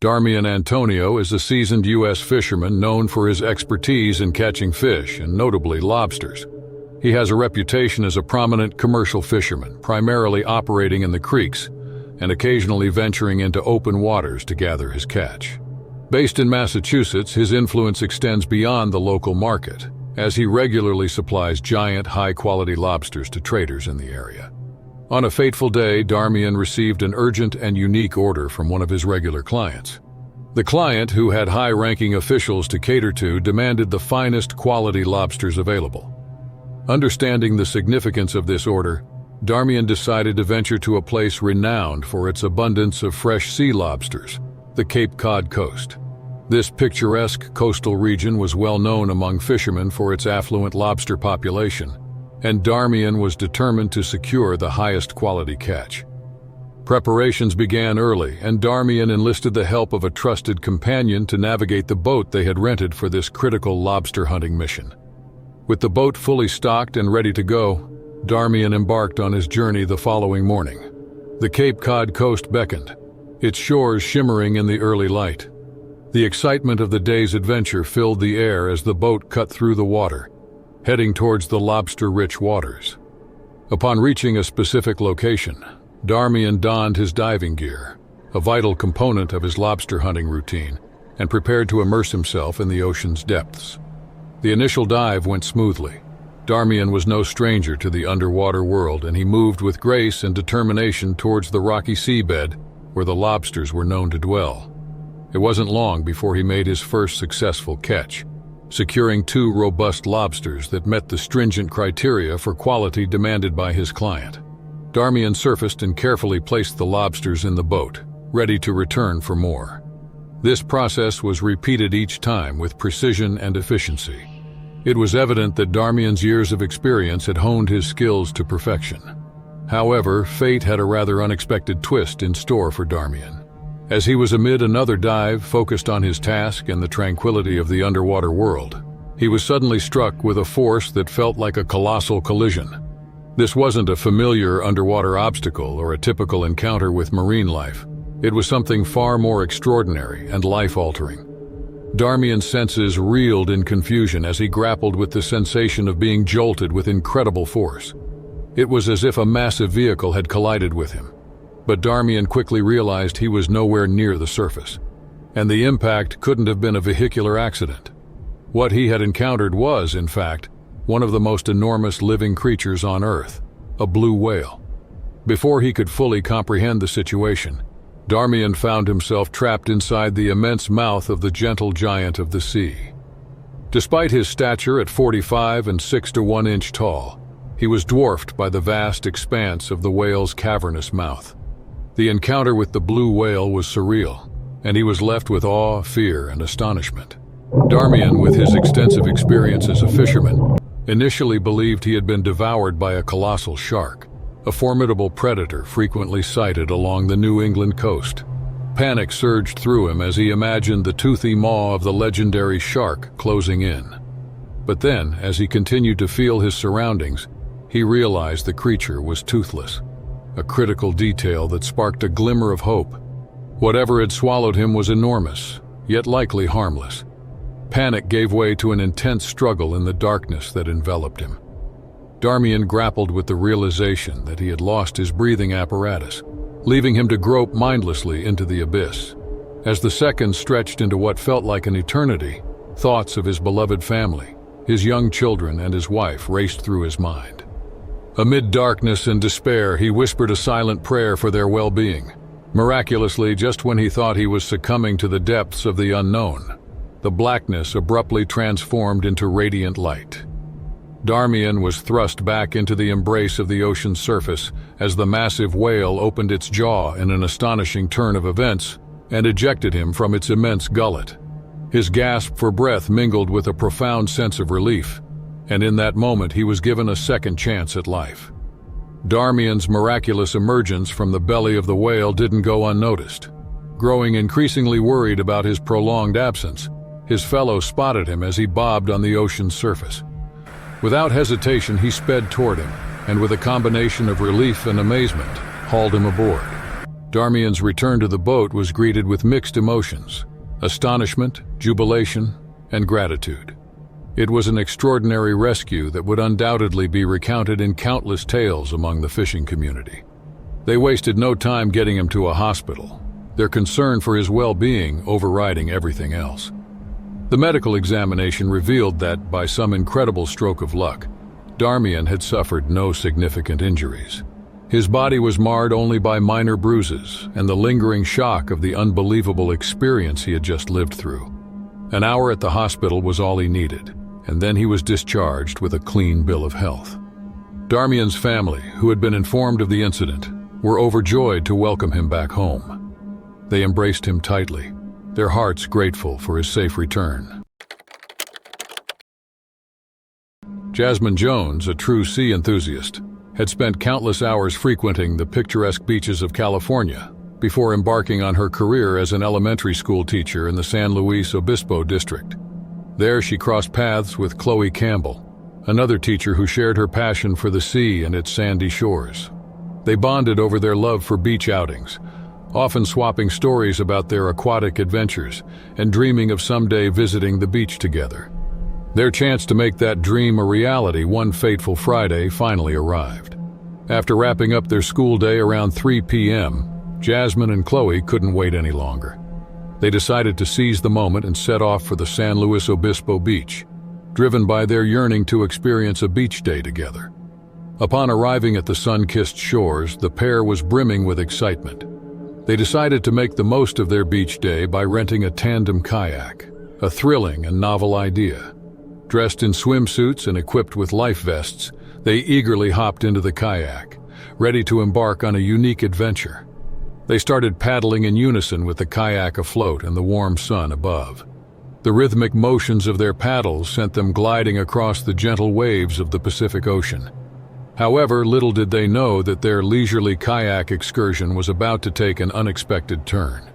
Darmian Antonio is a seasoned U.S. fisherman known for his expertise in catching fish, and notably lobsters. He has a reputation as a prominent commercial fisherman, primarily operating in the creeks and occasionally venturing into open waters to gather his catch. Based in Massachusetts, his influence extends beyond the local market, as he regularly supplies giant, high-quality lobsters to traders in the area. On a fateful day, Darmian received an urgent and unique order from one of his regular clients. The client, who had high-ranking officials to cater to, demanded the finest quality lobsters available. Understanding the significance of this order, Darmian decided to venture to a place renowned for its abundance of fresh sea lobsters, the Cape Cod Coast. This picturesque coastal region was well known among fishermen for its affluent lobster population, and Darmian was determined to secure the highest quality catch. Preparations began early, and Darmian enlisted the help of a trusted companion to navigate the boat they had rented for this critical lobster hunting mission. With the boat fully stocked and ready to go, Darmian embarked on his journey the following morning. The Cape Cod Coast beckoned, its shores shimmering in the early light. The excitement of the day's adventure filled the air as the boat cut through the water, heading towards the lobster-rich waters. Upon reaching a specific location, Darmian donned his diving gear, a vital component of his lobster hunting routine, and prepared to immerse himself in the ocean's depths. The initial dive went smoothly. Darmian was no stranger to the underwater world, and he moved with grace and determination towards the rocky seabed where the lobsters were known to dwell. It wasn't long before he made his first successful catch, securing 2 robust lobsters that met the stringent criteria for quality demanded by his client. Darmian surfaced and carefully placed the lobsters in the boat, ready to return for more. This process was repeated each time with precision and efficiency. It was evident that Darmian's years of experience had honed his skills to perfection. However, fate had a rather unexpected twist in store for Darmian. As he was amid another dive, focused on his task and the tranquility of the underwater world, he was suddenly struck with a force that felt like a colossal collision. This wasn't a familiar underwater obstacle or a typical encounter with marine life. It was something far more extraordinary and life-altering. Darmian's senses reeled in confusion as he grappled with the sensation of being jolted with incredible force. It was as if a massive vehicle had collided with him. But Darmian quickly realized he was nowhere near the surface, and the impact couldn't have been a vehicular accident. What he had encountered was, in fact, one of the most enormous living creatures on Earth, a blue whale. Before he could fully comprehend the situation, Darmian found himself trapped inside the immense mouth of the gentle giant of the sea. Despite his stature at 45 and 6 to 1 inch tall, he was dwarfed by the vast expanse of the whale's cavernous mouth. The encounter with the blue whale was surreal, and he was left with awe, fear, and astonishment. Darmian, with his extensive experience as a fisherman, initially believed he had been devoured by a colossal shark, a formidable predator frequently sighted along the New England coast. Panic surged through him as he imagined the toothy maw of the legendary shark closing in. But then, as he continued to feel his surroundings, he realized the creature was toothless, a critical detail that sparked a glimmer of hope. Whatever had swallowed him was enormous, yet likely harmless. Panic gave way to an intense struggle in the darkness that enveloped him. Darmian grappled with the realization that he had lost his breathing apparatus, leaving him to grope mindlessly into the abyss. As the seconds stretched into what felt like an eternity, thoughts of his beloved family, his young children, and his wife raced through his mind. Amid darkness and despair, he whispered a silent prayer for their well-being. Miraculously, just when he thought he was succumbing to the depths of the unknown, the blackness abruptly transformed into radiant light. Darmian was thrust back into the embrace of the ocean's surface as the massive whale opened its jaw in an astonishing turn of events and ejected him from its immense gullet. His gasp for breath mingled with a profound sense of relief, and in that moment he was given a second chance at life. Darmian's miraculous emergence from the belly of the whale didn't go unnoticed. Growing increasingly worried about his prolonged absence, his fellows spotted him as he bobbed on the ocean's surface. Without hesitation, he sped toward him, and with a combination of relief and amazement, hauled him aboard. Darmian's return to the boat was greeted with mixed emotions: astonishment, jubilation, and gratitude. It was an extraordinary rescue that would undoubtedly be recounted in countless tales among the fishing community. They wasted no time getting him to a hospital, their concern for his well-being overriding everything else. The medical examination revealed that, by some incredible stroke of luck, Darmian had suffered no significant injuries. His body was marred only by minor bruises and the lingering shock of the unbelievable experience he had just lived through. An hour at the hospital was all he needed, and then he was discharged with a clean bill of health. Darmian's family, who had been informed of the incident, were overjoyed to welcome him back home. They embraced him tightly, their hearts grateful for his safe return. Jasmine Jones, a true sea enthusiast, had spent countless hours frequenting the picturesque beaches of California before embarking on her career as an elementary school teacher in the San Luis Obispo district. There she crossed paths with Chloe Campbell, another teacher who shared her passion for the sea and its sandy shores. They bonded over their love for beach outings, often swapping stories about their aquatic adventures and dreaming of someday visiting the beach together. Their chance to make that dream a reality one fateful Friday finally arrived. After wrapping up their school day around 3 p.m., Jasmine and Chloe couldn't wait any longer. They decided to seize the moment and set off for the San Luis Obispo beach, driven by their yearning to experience a beach day together. Upon arriving at the sun-kissed shores, the pair was brimming with excitement. They decided to make the most of their beach day by renting a tandem kayak, a thrilling and novel idea. Dressed in swimsuits and equipped with life vests, they eagerly hopped into the kayak, ready to embark on a unique adventure. They started paddling in unison with the kayak afloat and the warm sun above. The rhythmic motions of their paddles sent them gliding across the gentle waves of the Pacific Ocean. However, little did they know that their leisurely kayak excursion was about to take an unexpected turn.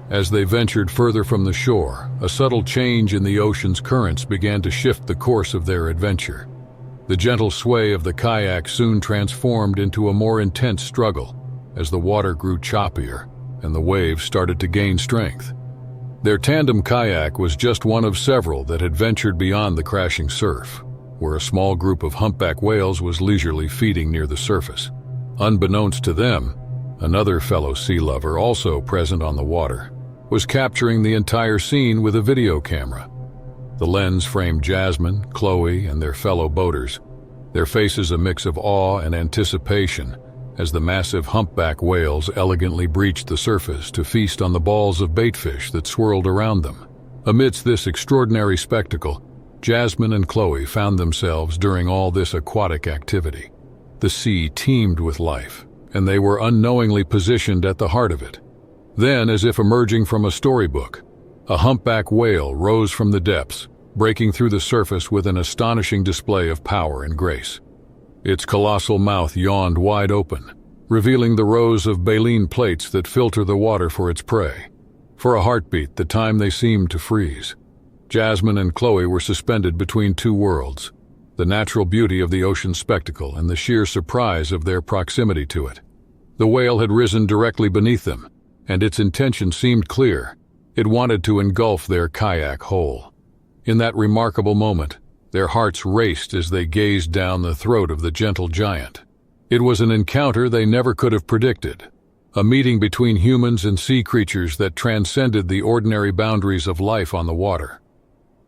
As they ventured further from the shore, a subtle change in the ocean's currents began to shift the course of their adventure. The gentle sway of the kayak soon transformed into a more intense struggle as the water grew choppier and the waves started to gain strength. Their tandem kayak was just one of several that had ventured beyond the crashing surf, where a small group of humpback whales was leisurely feeding near the surface. Unbeknownst to them, another fellow sea lover, also present on the water, was capturing the entire scene with a video camera. The lens framed Jasmine, Chloe, and their fellow boaters, their faces a mix of awe and anticipation as the massive humpback whales elegantly breached the surface to feast on the balls of baitfish that swirled around them. Amidst this extraordinary spectacle, Jasmine and Chloe found themselves during all this aquatic activity. The sea teemed with life, and they were unknowingly positioned at the heart of it. Then, as if emerging from a storybook, a humpback whale rose from the depths, breaking through the surface with an astonishing display of power and grace. Its colossal mouth yawned wide open, revealing the rows of baleen plates that filter the water for its prey. For a heartbeat, the time they seemed to freeze. Jasmine and Chloe were suspended between two worlds, the natural beauty of the ocean spectacle and the sheer surprise of their proximity to it. The whale had risen directly beneath them, and its intention seemed clear. It wanted to engulf their kayak whole. In that remarkable moment, their hearts raced as they gazed down the throat of the gentle giant. It was an encounter they never could have predicted, a meeting between humans and sea creatures that transcended the ordinary boundaries of life on the water.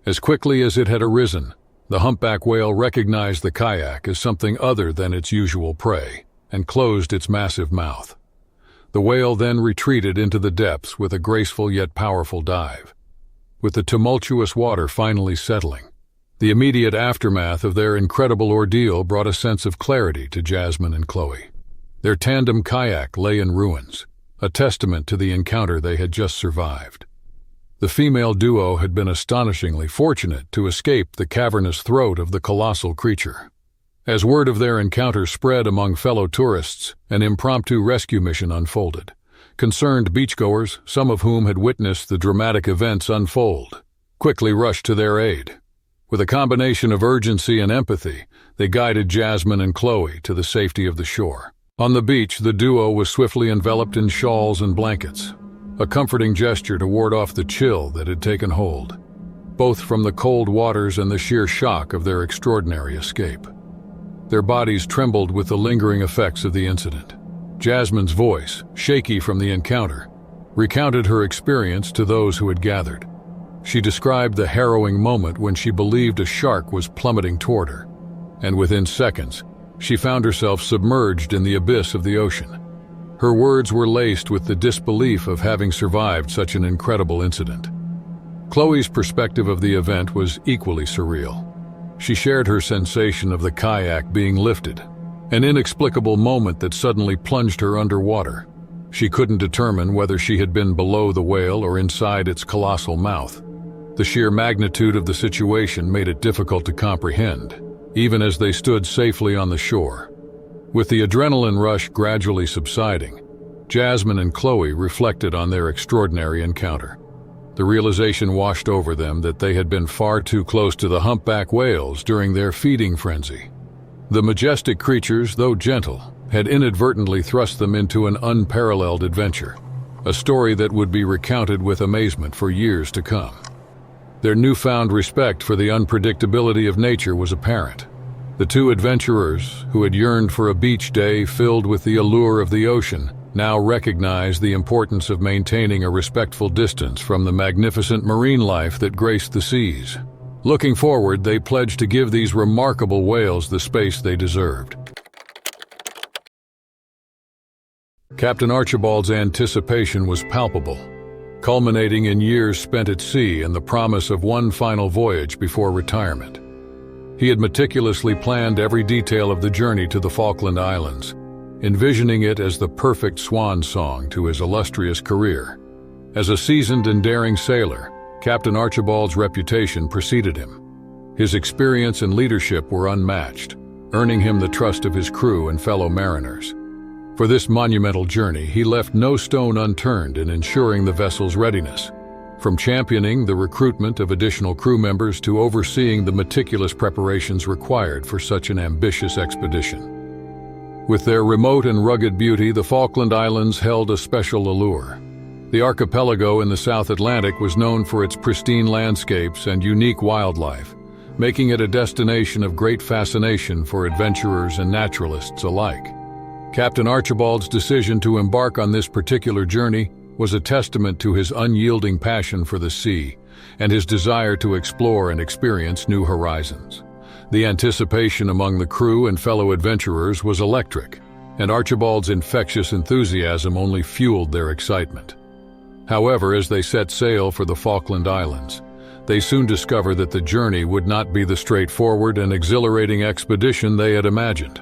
As quickly as it had arisen, the humpback whale recognized the kayak as something other than its usual prey and closed its massive mouth. The whale then retreated into the depths with a graceful yet powerful dive. With the tumultuous water finally settling, the immediate aftermath of their incredible ordeal brought a sense of clarity to Jasmine and Chloe. Their tandem kayak lay in ruins, a testament to the encounter they had just survived. The female duo had been astonishingly fortunate to escape the cavernous throat of the colossal creature. As word of their encounter spread among fellow tourists, an impromptu rescue mission unfolded. Concerned beachgoers, some of whom had witnessed the dramatic events unfold, quickly rushed to their aid. With a combination of urgency and empathy, they guided Jasmine and Chloe to the safety of the shore. On the beach, the duo was swiftly enveloped in shawls and blankets, a comforting gesture to ward off the chill that had taken hold, both from the cold waters and the sheer shock of their extraordinary escape. Their bodies trembled with the lingering effects of the incident. Jasmine's voice, shaky from the encounter, recounted her experience to those who had gathered. She described the harrowing moment when she believed a shark was plummeting toward her, and within seconds, she found herself submerged in the abyss of the ocean. Her words were laced with the disbelief of having survived such an incredible incident. Chloe's perspective of the event was equally surreal. She shared her sensation of the kayak being lifted, an inexplicable moment that suddenly plunged her underwater. She couldn't determine whether she had been below the whale or inside its colossal mouth. The sheer magnitude of the situation made it difficult to comprehend, even as they stood safely on the shore. With the adrenaline rush gradually subsiding, Jasmine and Chloe reflected on their extraordinary encounter. The realization washed over them that they had been far too close to the humpback whales during their feeding frenzy. The majestic creatures, though gentle, had inadvertently thrust them into an unparalleled adventure, a story that would be recounted with amazement for years to come. Their newfound respect for the unpredictability of nature was apparent. The two adventurers, who had yearned for a beach day filled with the allure of the ocean, now recognized the importance of maintaining a respectful distance from the magnificent marine life that graced the seas. Looking forward, they pledged to give these remarkable whales the space they deserved. Captain Archibald's anticipation was palpable, culminating in years spent at sea and the promise of one final voyage before retirement. He had meticulously planned every detail of the journey to the Falkland Islands, envisioning it as the perfect swan song to his illustrious career. As a seasoned and daring sailor, Captain Archibald's reputation preceded him. His experience and leadership were unmatched, earning him the trust of his crew and fellow mariners. For this monumental journey, he left no stone unturned in ensuring the vessel's readiness, from championing the recruitment of additional crew members to overseeing the meticulous preparations required for such an ambitious expedition. With their remote and rugged beauty, the Falkland Islands held a special allure. The archipelago in the South Atlantic was known for its pristine landscapes and unique wildlife, making it a destination of great fascination for adventurers and naturalists alike. Captain Archibald's decision to embark on this particular journey was a testament to his unyielding passion for the sea and his desire to explore and experience new horizons. The anticipation among the crew and fellow adventurers was electric, and Archibald's infectious enthusiasm only fueled their excitement. However, as they set sail for the Falkland Islands, they soon discovered that the journey would not be the straightforward and exhilarating expedition they had imagined.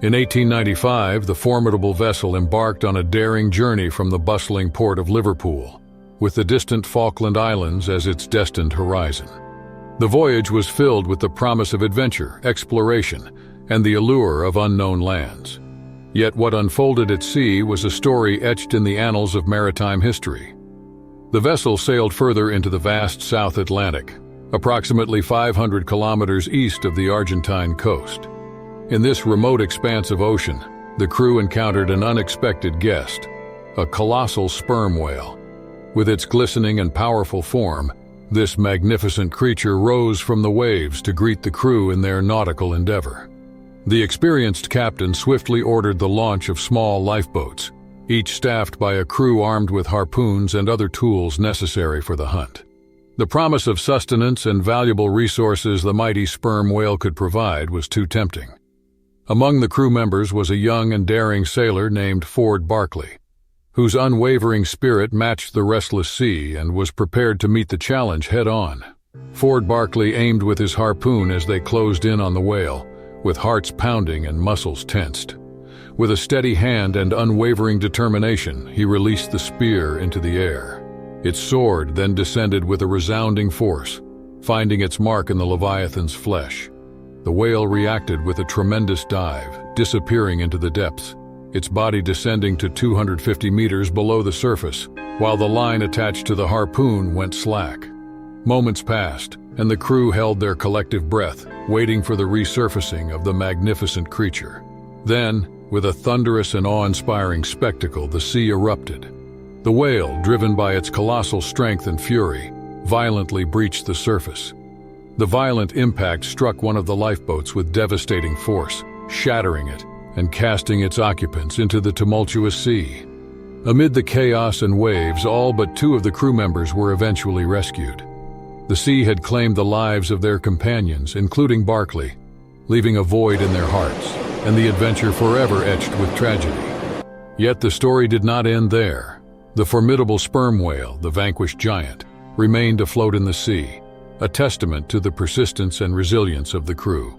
In 1895, the formidable vessel embarked on a daring journey from the bustling port of Liverpool, with the distant Falkland Islands as its destined horizon. The voyage was filled with the promise of adventure, exploration, and the allure of unknown lands. Yet what unfolded at sea was a story etched in the annals of maritime history. The vessel sailed further into the vast South Atlantic, approximately 500 kilometers east of the Argentine coast. In this remote expanse of ocean, the crew encountered an unexpected guest, a colossal sperm whale. With its glistening and powerful form, this magnificent creature rose from the waves to greet the crew in their nautical endeavor. The experienced captain swiftly ordered the launch of small lifeboats, each staffed by a crew armed with harpoons and other tools necessary for the hunt. The promise of sustenance and valuable resources the mighty sperm whale could provide was too tempting. Among the crew members was a young and daring sailor named Ford Barkley, whose unwavering spirit matched the restless sea and was prepared to meet the challenge head-on. Ford Barkley aimed with his harpoon as they closed in on the whale, with hearts pounding and muscles tensed. With a steady hand and unwavering determination, he released the spear into the air. Its sword then descended with a resounding force, finding its mark in the Leviathan's flesh. The whale reacted with a tremendous dive, disappearing into the depths, its body descending to 250 meters below the surface, while the line attached to the harpoon went slack. Moments passed, and the crew held their collective breath, waiting for the resurfacing of the magnificent creature. Then, With a thunderous and awe-inspiring spectacle, the sea erupted. The whale, driven by its colossal strength and fury, violently breached the surface. The violent impact struck one of the lifeboats with devastating force, shattering it and casting its occupants into the tumultuous sea. Amid the chaos and waves, all but 2 of the crew members were eventually rescued. The sea had claimed the lives of their companions, including Barkley, leaving a void in their hearts, and the adventure forever etched with tragedy. Yet the story did not end there. The formidable sperm whale, the vanquished giant, remained afloat in the sea, a testament to the persistence and resilience of the crew.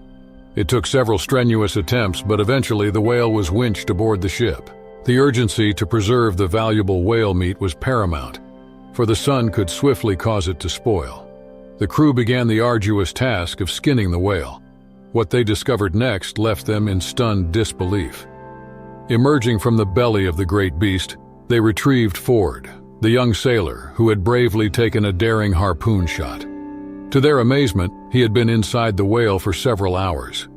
It took several strenuous attempts, but eventually the whale was winched aboard the ship. The urgency to preserve the valuable whale meat was paramount, for the sun could swiftly cause it to spoil. The crew began the arduous task of skinning the whale. What they discovered next left them in stunned disbelief. Emerging from the belly of the great beast, they retrieved Ford, the young sailor who had bravely taken a daring harpoon shot. To their amazement, he had been inside the whale for several hours.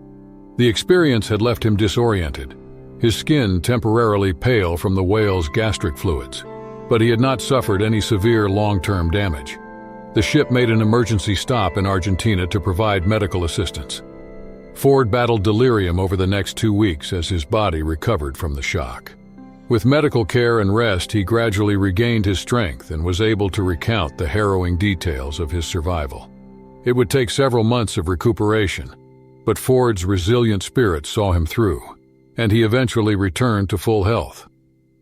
The experience had left him disoriented, his skin temporarily pale from the whale's gastric fluids, but he had not suffered any severe long-term damage. The ship made an emergency stop in Argentina to provide medical assistance. Ford battled delirium over the next 2 weeks as his body recovered from the shock. With medical care and rest, he gradually regained his strength and was able to recount the harrowing details of his survival. It would take several months of recuperation, but Ford's resilient spirit saw him through, and he eventually returned to full health.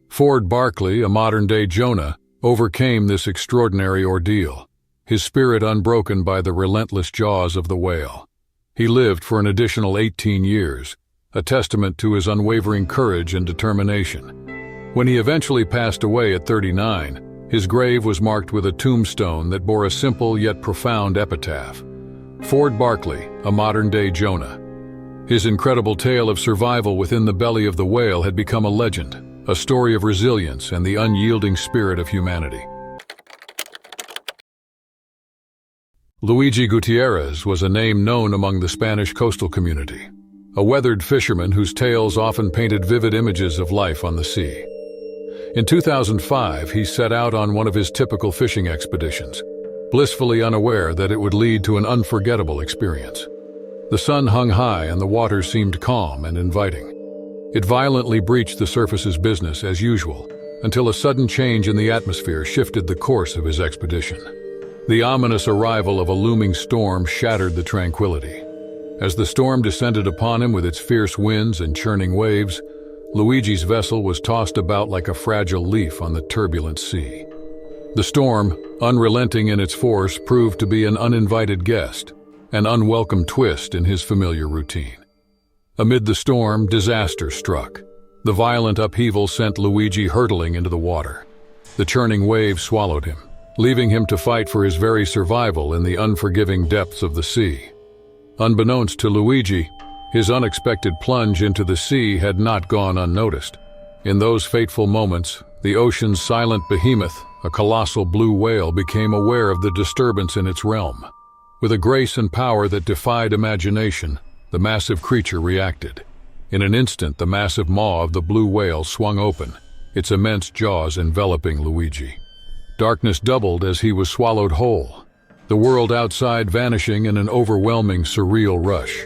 Ford Barkley, a modern-day Jonah, overcame this extraordinary ordeal, his spirit unbroken by the relentless jaws of the whale. He lived for an additional 18 years, a testament to his unwavering courage and determination. When he eventually passed away at 39, his grave was marked with a tombstone that bore a simple yet profound epitaph: Ford Barkley, a modern-day Jonah. His incredible tale of survival within the belly of the whale had become a legend, a story of resilience and the unyielding spirit of humanity. Luigi Gutierrez was a name known among the Spanish coastal community, a weathered fisherman whose tales often painted vivid images of life on the sea. In 2005, he set out on one of his typical fishing expeditions, blissfully unaware that it would lead to an unforgettable experience. The sun hung high and the water seemed calm and inviting. It violently breached the surface's business as usual, until a sudden change in the atmosphere shifted the course of his expedition. The ominous arrival of a looming storm shattered the tranquility. As the storm descended upon him with its fierce winds and churning waves, Luigi's vessel was tossed about like a fragile leaf on the turbulent sea. The storm, unrelenting in its force, proved to be an uninvited guest, an unwelcome twist in his familiar routine. Amid the storm, disaster struck. The violent upheaval sent Luigi hurtling into the water. The churning waves swallowed him, leaving him to fight for his very survival in the unforgiving depths of the sea. Unbeknownst to Luigi, his unexpected plunge into the sea had not gone unnoticed. In those fateful moments, the ocean's silent behemoth, a colossal blue whale, became aware of the disturbance in its realm. With a grace and power that defied imagination, the massive creature reacted. In an instant, the massive maw of the blue whale swung open, its immense jaws enveloping Luigi. Darkness doubled as he was swallowed whole, the world outside vanishing in an overwhelming, surreal rush.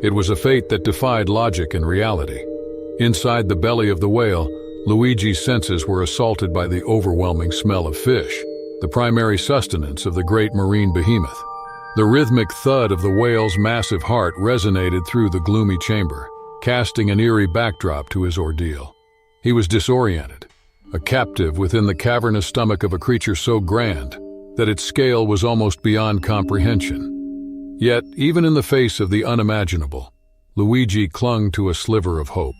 It was a fate that defied logic and reality. Inside the belly of the whale, Luigi's senses were assaulted by the overwhelming smell of fish, the primary sustenance of the great marine behemoth. The rhythmic thud of the whale's massive heart resonated through the gloomy chamber, casting an eerie backdrop to his ordeal. He was disoriented, a captive within the cavernous stomach of a creature so grand that its scale was almost beyond comprehension. Yet, even in the face of the unimaginable, Luigi clung to a sliver of hope.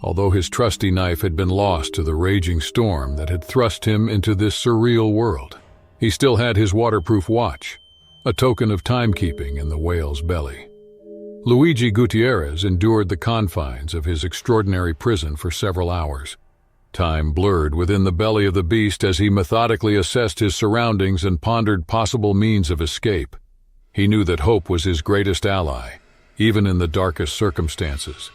Although his trusty knife had been lost to the raging storm that had thrust him into this surreal world, he still had his waterproof watch, a token of timekeeping in the whale's belly. Luigi Gutierrez endured the confines of his extraordinary prison for several hours. Time blurred within the belly of the beast as he methodically assessed his surroundings and pondered possible means of escape. He knew that hope was his greatest ally, even in the darkest circumstances.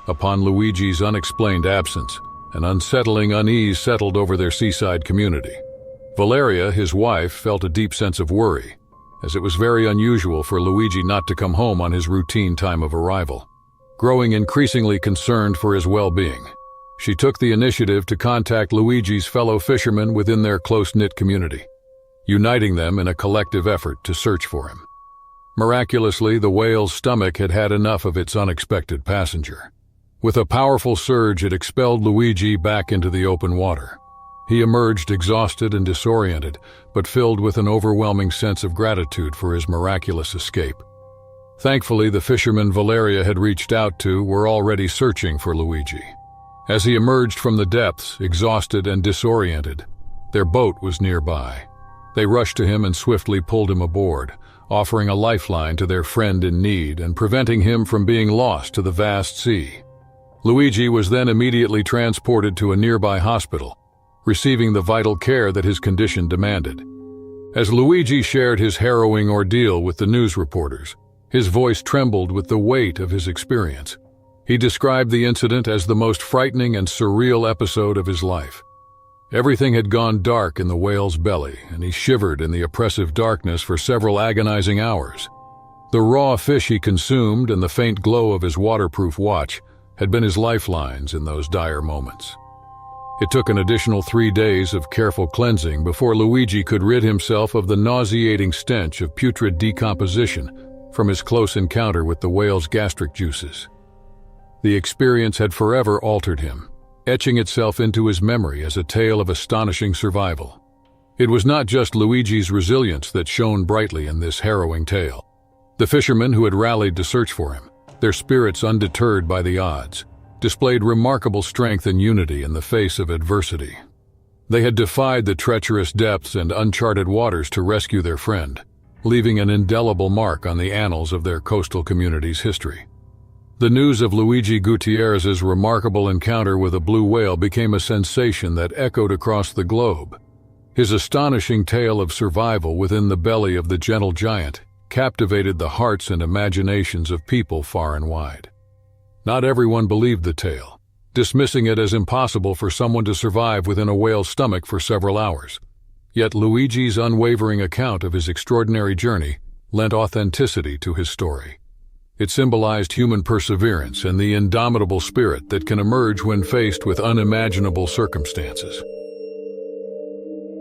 Upon Luigi's unexplained absence, an unsettling unease settled over their seaside community. Valeria, his wife, felt a deep sense of worry, as it was very unusual for Luigi not to come home on his routine time of arrival. Growing increasingly concerned for his well-being, she took the initiative to contact Luigi's fellow fishermen within their close-knit community, uniting them in a collective effort to search for him. Miraculously, the whale's stomach had had enough of its unexpected passenger. With a powerful surge, it expelled Luigi back into the open water. He emerged exhausted and disoriented, but filled with an overwhelming sense of gratitude for his miraculous escape. Thankfully, the fishermen Valeria had reached out to were already searching for Luigi. As he emerged from the depths, exhausted and disoriented, their boat was nearby. They rushed to him and swiftly pulled him aboard, offering a lifeline to their friend in need and preventing him from being lost to the vast sea. Luigi was then immediately transported to a nearby hospital, receiving the vital care that his condition demanded. As Luigi shared his harrowing ordeal with the news reporters, his voice trembled with the weight of his experience. He described the incident as the most frightening and surreal episode of his life. Everything had gone dark in the whale's belly, and he shivered in the oppressive darkness for several agonizing hours. The raw fish he consumed and the faint glow of his waterproof watch had been his lifelines in those dire moments. It took an additional 3 days of careful cleansing before Luigi could rid himself of the nauseating stench of putrid decomposition from his close encounter with the whale's gastric juices. The experience had forever altered him, etching itself into his memory as a tale of astonishing survival. It was not just Luigi's resilience that shone brightly in this harrowing tale. The fishermen who had rallied to search for him, their spirits undeterred by the odds, displayed remarkable strength and unity in the face of adversity. They had defied the treacherous depths and uncharted waters to rescue their friend, leaving an indelible mark on the annals of their coastal community's history. The news of Luigi Gutierrez's remarkable encounter with a blue whale became a sensation that echoed across the globe. His astonishing tale of survival within the belly of the gentle giant captivated the hearts and imaginations of people far and wide. Not everyone believed the tale, dismissing it as impossible for someone to survive within a whale's stomach for several hours. Yet Luigi's unwavering account of his extraordinary journey lent authenticity to his story. It symbolized human perseverance and the indomitable spirit that can emerge when faced with unimaginable circumstances.